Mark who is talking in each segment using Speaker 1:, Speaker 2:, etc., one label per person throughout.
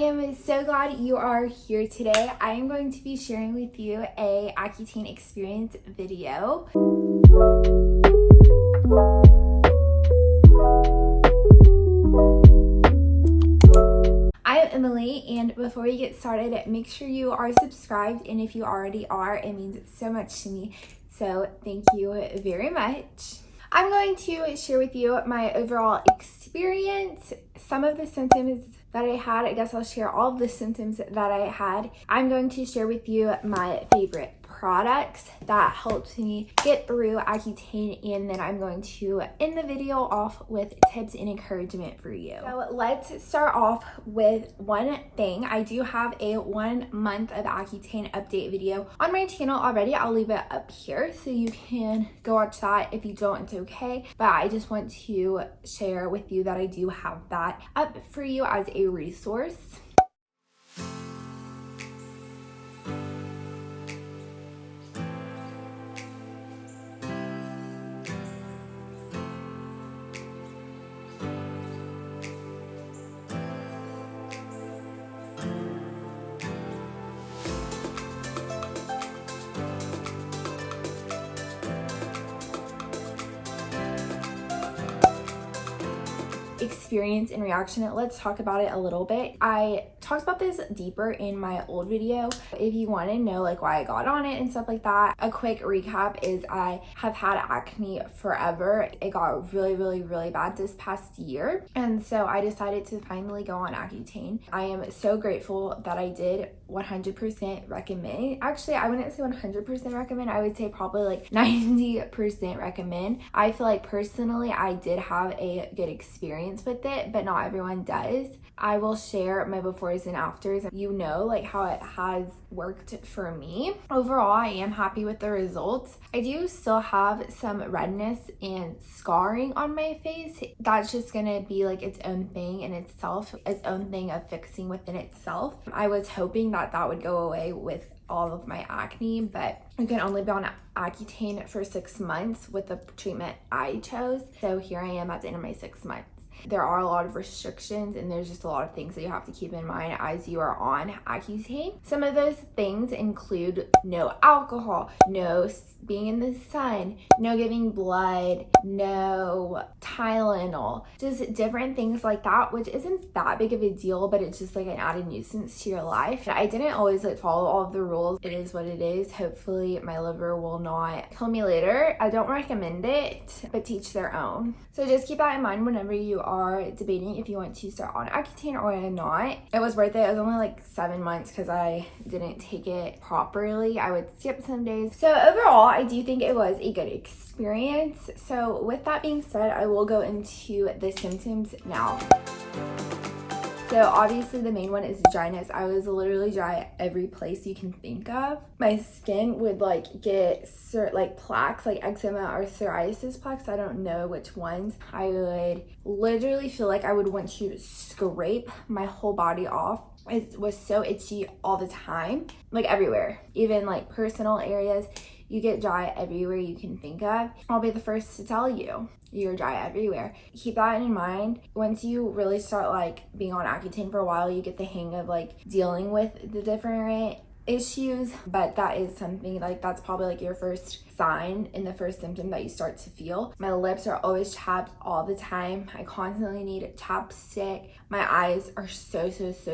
Speaker 1: am so glad you are here today. I am going to be sharing with you a Accutane experience video. I am Emily, and before we get started, make sure you are subscribed, and if you already are, it means so much to me. So thank you very much. I'm going to share with you my overall experience, some of the symptoms that I had. I guess I'll share all of the symptoms that I had. I'm going to share with you my favorite products that helped me get through Accutane, and then I'm going to end the video off with tips and encouragement for you. So let's start off with one thing. I do have a 1 month of Accutane update video on my channel already. I'll leave it up here so you can go watch that. If you don't, it's okay, but I just want to share with you that I do have that up for you as a resource. Experience and reaction. Let's talk about it a little bit. I talked about this deeper in my old video. If you want to know like why I got on it and stuff like that, a quick recap is I have had acne forever. It got really bad this past year, and so I decided to finally go on Accutane. I am so grateful that I did 100% recommend. Actually, I wouldn't say 100% recommend. I would say probably like 90% recommend. I feel like personally I did have a good experience with it, but not everyone does. I will share my befores and afters. You know, like how it has worked for me. Overall, I am happy with the results. I do still have some redness and scarring on my face. That's just gonna be like its own thing in itself, its own thing of fixing within itself. I was hoping that that would go away with all of my acne, but you can only be on Accutane for 6 months with the treatment I chose. So here I am at the end of my 6 months. There are a lot of restrictions, and there's just a lot of things that you have to keep in mind as you are on Accutane. Some of those things include no alcohol, no being in the sun, no giving blood, no Tylenol, just different things like that, which isn't that big of a deal, but it's just like an added nuisance to your life. I didn't always like follow all of the rules. It is what it is. Hopefully my liver will not kill me later. I don't recommend it, but teach their own. So just keep that in mind whenever you are debating if you want to start on Accutane or not. It was worth it. It was only like 7 months because I didn't take it properly. I would skip some days. So overall, I do think it was a good experience. So with that being said, I will go into the symptoms now. So obviously the main one is dryness. I was literally dry every place you can think of. My skin would like get like plaques, like eczema or psoriasis plaques. I don't know which ones. I would literally feel like I would want to scrape my whole body off. It was so itchy all the time, like everywhere, even like personal areas. You get dry everywhere you can think of. I'll be the first to tell you, you're dry everywhere. Keep that in mind. Once you really start like being on Accutane for a while, you get the hang of like dealing with the different issues, but that is something like that's probably like your first sign and the first symptom that you start to feel. My lips are always chapped all the time. I constantly need chapstick. My eyes are so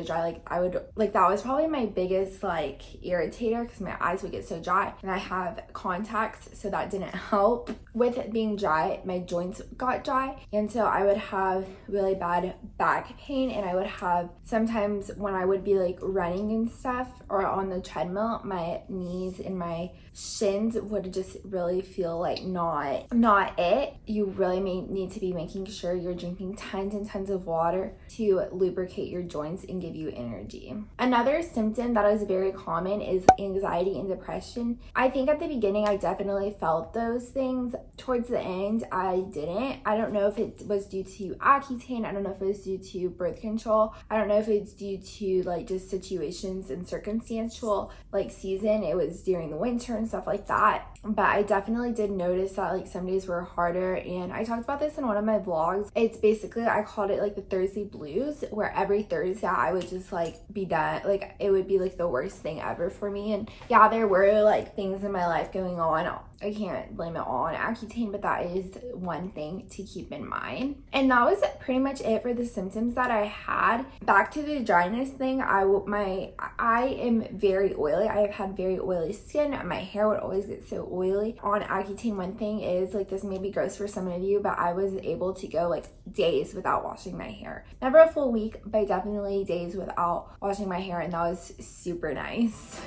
Speaker 1: dry. Like I would like that was probably my biggest like irritator because my eyes would get so dry, and I have contacts, so that didn't help. With it being dry, my joints got dry, and so I would have really bad back pain, and I would have sometimes when I would be like running and stuff or on the treadmill, my knees and my shins would just really feel like not it. You really need to be making sure you're drinking tons and tons of water to lubricate your joints and give you energy. Another symptom that is very common is anxiety and depression. I think at the beginning I definitely felt those things. Towards the end I didn't. I don't know if it was due to Accutane. I don't know if it was due to birth control. I don't know if it's due to like just situations and circumstantial like season. It was during the winter and stuff like that, but but I definitely did notice that like some days were harder, and I talked about this in one of my vlogs. It's basically, I called it like the Thursday blues, where every Thursday I would just like be done, like it would be like the worst thing ever for me. And yeah, there were like things in my life going on. I can't blame it all on Accutane, but that is one thing to keep in mind. And that was pretty much it for the symptoms that I had. Back to the dryness thing, I am very oily. I have had very oily skin. My hair would always get so oily. On Accutane, one thing is, like, this may be gross for some of you, but I was able to go like days without washing my hair. Never a full week, but definitely days without washing my hair, and that was super nice.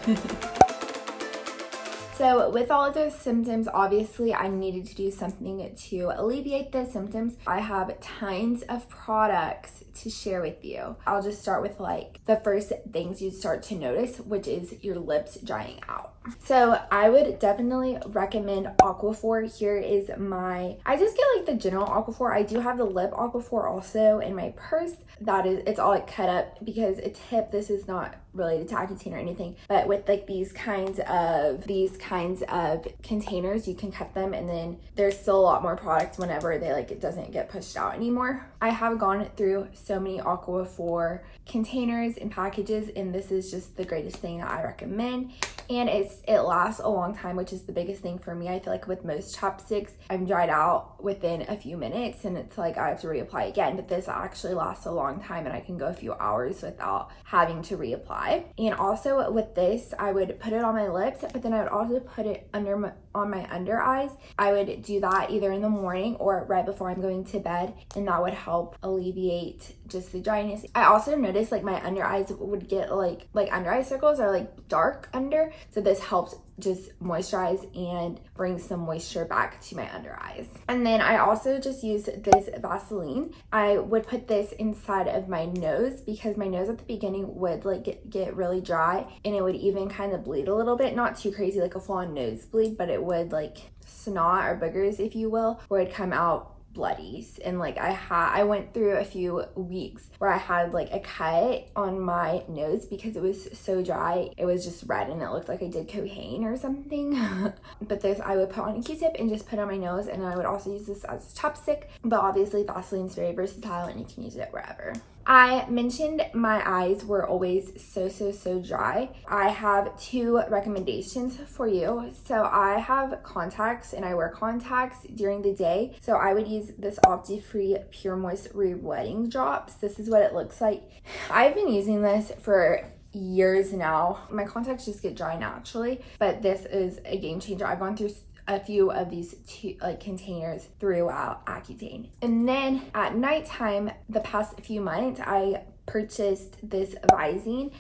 Speaker 1: So with all of those symptoms, obviously I needed to do something to alleviate the symptoms. I have tons of products to share with you. I'll just start with like the first things you start to notice, which is your lips drying out. So I would definitely recommend Aquaphor. Here is I just get like the general Aquaphor. I do have the lip Aquaphor also in my purse. It's all like cut up, because a tip, this is not related to Accutane or anything, but with like these kinds of containers, you can cut them, and then there's still a lot more products whenever it doesn't get pushed out anymore. I have gone through so many Aquaphor containers and packages, and this is just the greatest thing that I recommend. And it lasts a long time, which is the biggest thing for me. I feel like with most chapsticks, I'm dried out within a few minutes, and it's like I have to reapply again, but this actually lasts a long time, and I can go a few hours without having to reapply. And also with this, I would put it on my lips, but then I would also put it on my under eyes. I would do that either in the morning or right before I'm going to bed, and that would help alleviate just the dryness. I also noticed like my under eyes would get like under eye circles are like dark under, so this helps just moisturize and bring some moisture back to my under eyes. And then I also just use this Vaseline. I would put this inside of my nose, because my nose at the beginning would like get really dry, and it would even kind of bleed a little bit, not too crazy like a full-on nosebleed, but it would like snot or boogers, if you will, where it'd come out bloodies. And like I went through a few weeks where I had like a cut on my nose because it was so dry. It was just red and it looked like I did cocaine or something. But this I would put on a Q-tip and just put on my nose, and I would also use this as chapstick. But obviously Vaseline's very versatile and you can use it wherever. I mentioned my eyes were always so dry. I have two recommendations for you. So I have contacts, and I wear contacts during the day. So I would use this Opti-Free Pure Moist Rewetting Drops. This is what it looks like. I've been using this for years now. My contacts just get dry naturally, but this is a game changer. I've gone through a few of these containers throughout Accutane. And then at nighttime, the past few months, I purchased this Visine,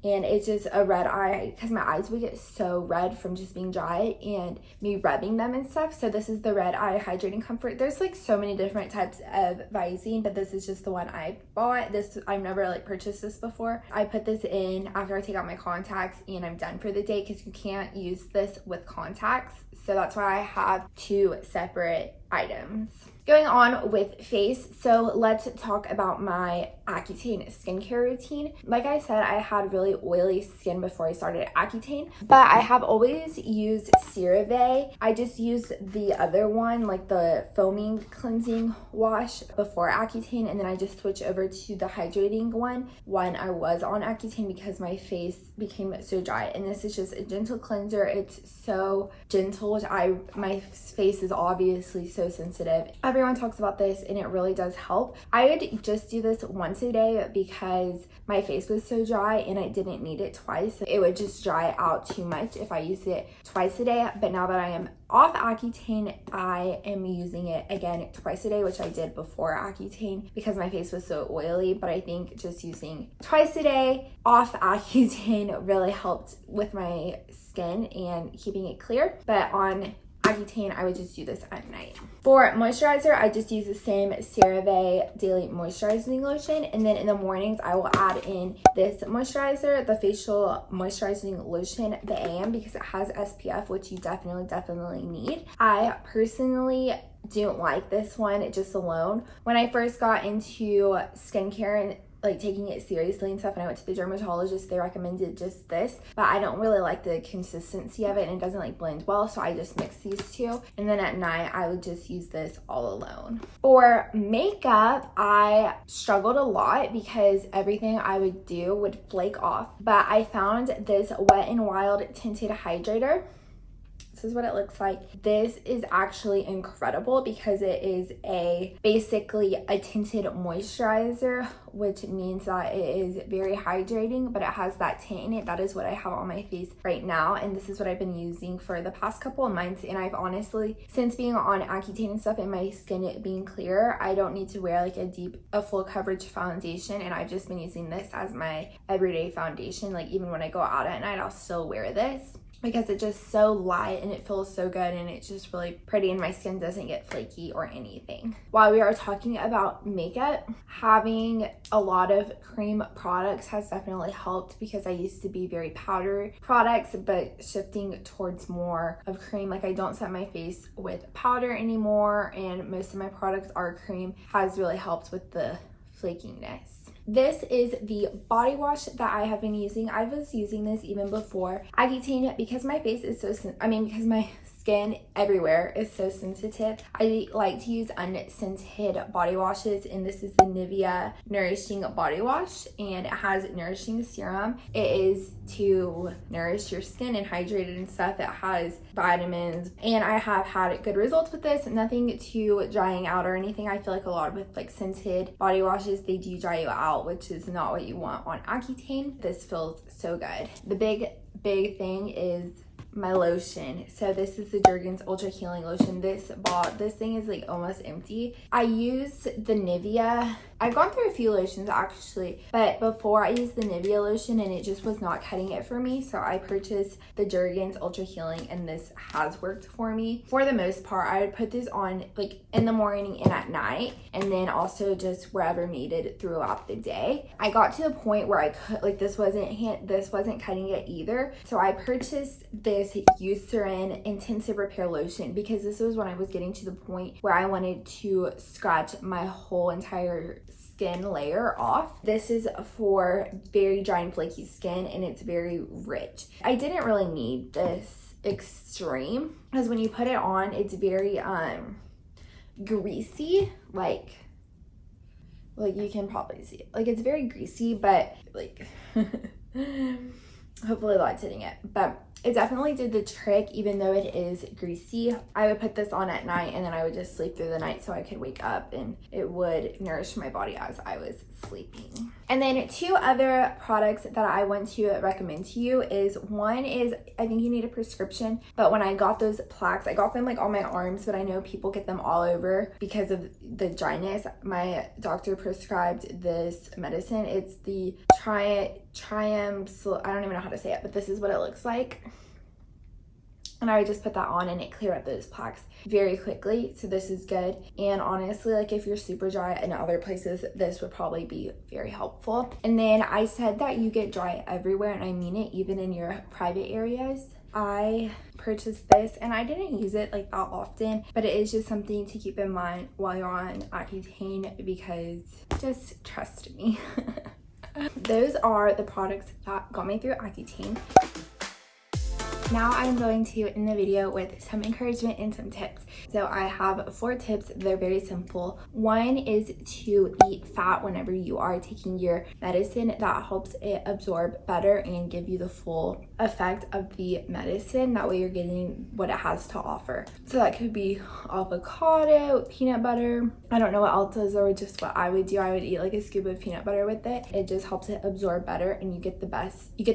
Speaker 1: and it's just a red eye, because my eyes would get so red from just being dry and me rubbing them and stuff. So this is the Red Eye Hydrating Comfort. There's like so many different types of Visine, but this is just the one I bought. I've never like purchased this before. I put this in after I take out my contacts and I'm done for the day, because you can't use this with contacts. So that's why I have two separate items. Going on with face, so let's talk about my Accutane skincare routine. Like I said, I had really oily skin before I started Accutane, but I have always used CeraVe. I just used the other one, like the foaming cleansing wash, before Accutane, and then I just switched over to the hydrating one when I was on Accutane, because my face became so dry. And this is just a gentle cleanser. It's so gentle. My face is obviously so sensitive. Everyone talks about this, and it really does help. I would just do this once a day because my face was so dry and I didn't need it twice. It would just dry out too much if I used it twice a day. But now that I am off Accutane, I am using it again twice a day, which I did before Accutane because my face was so oily. But I think just using twice a day off Accutane really helped with my skin and keeping it clear. But on Accutane, I would just do this at night. For moisturizer, I just use the same CeraVe Daily Moisturizing Lotion, and then in the mornings, I will add in this moisturizer, the Facial Moisturizing Lotion, the AM, because it has SPF, which you definitely need. I personally don't like this one just alone. When I first got into skincare like taking it seriously and stuff, and I went to the dermatologist, they recommended just this, but I don't really like the consistency of it and it doesn't like blend well, so I just mix these two, and then at night I would just use this all alone. For makeup, I struggled a lot because everything I would do would flake off, but I found this Wet n Wild tinted hydrator. This is what it looks like. This is actually incredible because it is basically a tinted moisturizer, which means that it is very hydrating, but it has that tint in it. That is what I have on my face right now, and this is what I've been using for the past couple of months. And I've honestly, since being on Accutane and stuff and my skin being clearer, I don't need to wear like a full coverage foundation, and I've just been using this as my everyday foundation. Like even when I go out at night, I'll still wear this because it's just so light and it feels so good, and it's just really pretty, and my skin doesn't get flaky or anything. While we are talking about makeup, having a lot of cream products has definitely helped because I used to be very powder products, but shifting towards more of cream. Like I don't set my face with powder anymore, and most of my products are cream, has really helped with the flakiness. This is the body wash that I have been using. I was using this even before Accutane because my face is so, because my skin everywhere is so sensitive. I like to use unscented body washes, and this is the Nivea Nourishing Body Wash, and it has nourishing serum. It is to nourish your skin and hydrate it and stuff. It has vitamins, and I have had good results with this. Nothing too drying out or anything. I feel like a lot with like scented body washes, they do dry you out, which is not what you want on Accutane. This feels so good. The big thing is my lotion. So this is the Jergens Ultra Healing Lotion. This thing is like almost empty. I use the Nivea. I've gone through a few lotions actually, but before I used the Nivea lotion and it just was not cutting it for me, so I purchased the Jergens Ultra Healing, and this has worked for me. For the most part, I would put this on like in the morning and at night, and then also just wherever needed throughout the day. I got to the point where I could, like, this wasn't cutting it either, so I purchased this Eucerin Intensive Repair Lotion because this was when I was getting to the point where I wanted to scratch my whole entire skin layer off. This is for very dry and flaky skin, and it's very rich. I didn't really need this extreme because when you put it on, it's very greasy, like you can probably see it. Like it's very greasy, but like hopefully light's hitting it, but it definitely did the trick. Even though it is greasy, I would put this on at night, and then I would just sleep through the night so I could wake up and it would nourish my body as I was sleeping. And then two other products that I want to recommend to you is, one is, I think you need a prescription, but when I got those plaques, I got them like on my arms, but I know people get them all over because of the dryness. My doctor prescribed this medicine. It's the I don't even know how to say it, but this is what it looks like. And I would just put that on, and it cleared up those plaques very quickly. So this is good. And honestly, like if you're super dry in other places, this would probably be very helpful. And then I said that you get dry everywhere, and I mean it, even in your private areas. I purchased this, and I didn't use it like that often, but it is just something to keep in mind while you're on Accutane, because just trust me. Those are the products that got me through Accutane. Now I'm going to end the video with some encouragement and some tips. So I have 4 tips. They're very simple. One is to eat fat whenever you are taking your medicine. That helps it absorb better and give you the full effect of the medicine. That way you're getting what it has to offer. So that could be avocado, peanut butter. I don't know what else is, or just what I would do. I would eat like a scoop of peanut butter with it. It just helps it absorb better, and you get the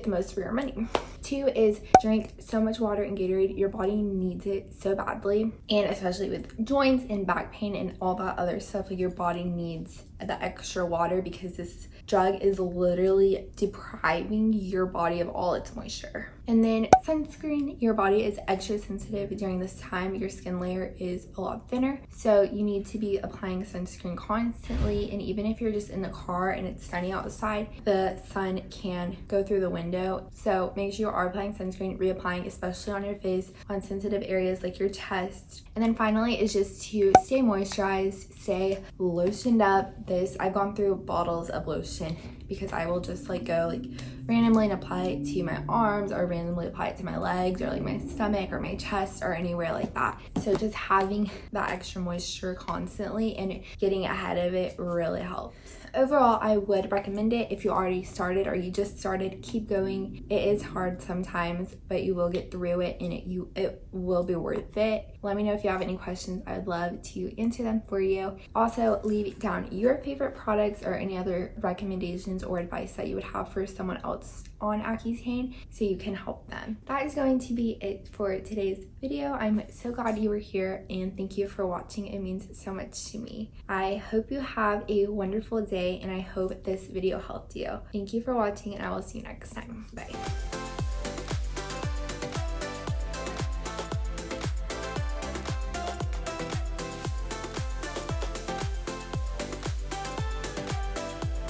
Speaker 1: most for your money. 2 is drink so much water and Gatorade. Your body needs it so badly, and especially with joints and back pain and all that other stuff, like your body needs the extra water because this drug is literally depriving your body of all its moisture. And then sunscreen. Your body is extra sensitive during this time. Your skin layer is a lot thinner, so you need to be applying sunscreen constantly. And even if you're just in the car and it's sunny outside, the sun can go through the window, so make sure you are applying sunscreen, reapplying, especially on your face, on sensitive areas like your chest. And then finally is just to stay moisturized, stay lotioned up. I've gone through bottles of lotion lotion because I will just like go like randomly and apply it to my arms or randomly apply it to my legs or like my stomach or my chest or anywhere like that. So just having that extra moisture constantly and getting ahead of it really helps. Overall, I would recommend it if you already started or you just started. Keep going. It is hard sometimes, but you will get through it and it will be worth it. Let me know if you have any questions. I would love to answer them for you. Also, leave down your favorite products or any other recommendations or advice that you would have for someone else on Accutane so you can help them. That is going to be it for today's video. I'm so glad you were here and thank you for watching. It means so much to me. I hope you have a wonderful day and I hope this video helped you. Thank you for watching and I will see you next time. Bye.